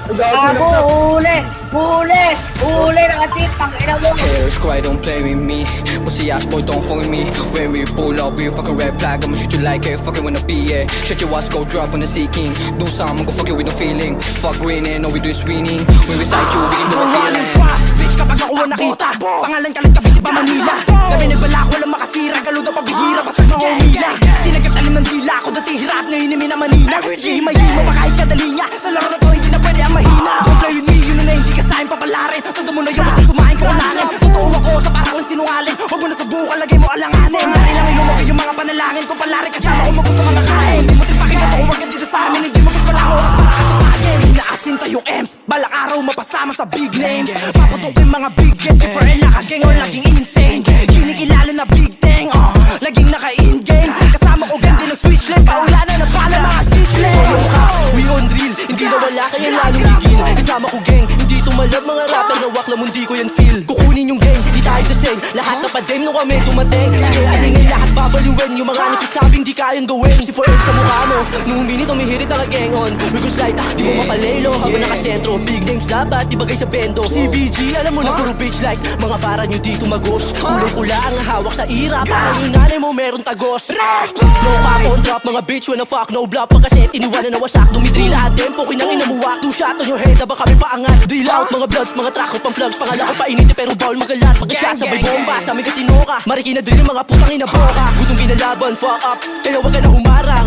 Gago, huli na kasi, tangina mo. Hater squad don't play with me. Pussy ass boy don't fuck with me. When we pull up, we fucking red flag. I'ma shoot you like it, fucking wanna be it. Shut your ass, go drop on the seeking. Do something, go fuck you with no feeling. Fuck winning, all we do is winning. When we side you, we can do a feeling. Bitch kapag ako ang nakita, pangalan ka lang Cavite pa Manila. Narinig bala ko walang makasira, kaluda pabihira, basag mga umila. Sinagkatalim ng dila ko, dati hirap ngayon ni Mina Manila. Sige mahima pa kahit kadali niya, sa laro na to hindi na pwede ang mahina. Don't play with me, yun na hindi ka sa'kin papalarin. Todo mo na yung masusumahin ko alangin. Totoo ako sa parang lang sinungaling. Huwag mo na subukan, lagay mo alanganin. Dahil lang ilumog yung mga panalangin ko palari kasama ko mabuto mga kain. Hindi mo tripakin na to, huwag ka dito sa amin. Hindi mo gusto lang oras para katupagin. Inaasin tayong M's, balak araw mapasama sa big names. Paputukin mga big guests, si Pearl nakageng o laging insane. Kinikilala na big thing, laging naka-in game. Kasama ko gandi ng switch lane, paula na na pala mga stitch lane. We on drill, hindi na wala kaya lalong ligil. Kasama ko gang, hindi tumalab mga rapper na wakla mundi ko yan feel. Kukunin yung gang, di tayo the same. Lahat na pa-dem nung kami dumating. Sige, alingin lahat babaliwen. Yung mga nagsasabing di kayang gawin. Si Forever sa mukha mo, nung minute umihirit naka-gang on. We go slide, di mo mapalelo. Habang nakasentro, big names dapat, di bagay sa bendo. CBG, alam mo na puro bitch like. Mga para nyo dito magos. Kulay pula ang hawak sa ira. Parang yung nanay mo meron tagos. No cap on drop, mga bitch when I fuck no bluff. Pagkaset, iniwanan na wasak. Dumidrila ang tempo, kinang inamuwak. Two shot on your head, habang kami paangat. Drill out, mga bloods, mga track pang plugs. Pangala ko painiti pero bawal magalat. Pagka-shot sabay bomba, sa aming katinoka. Mariki na drill, mga putang inaboka. Gutong ginalaban, fuck up. Kaya wag ka na humarang.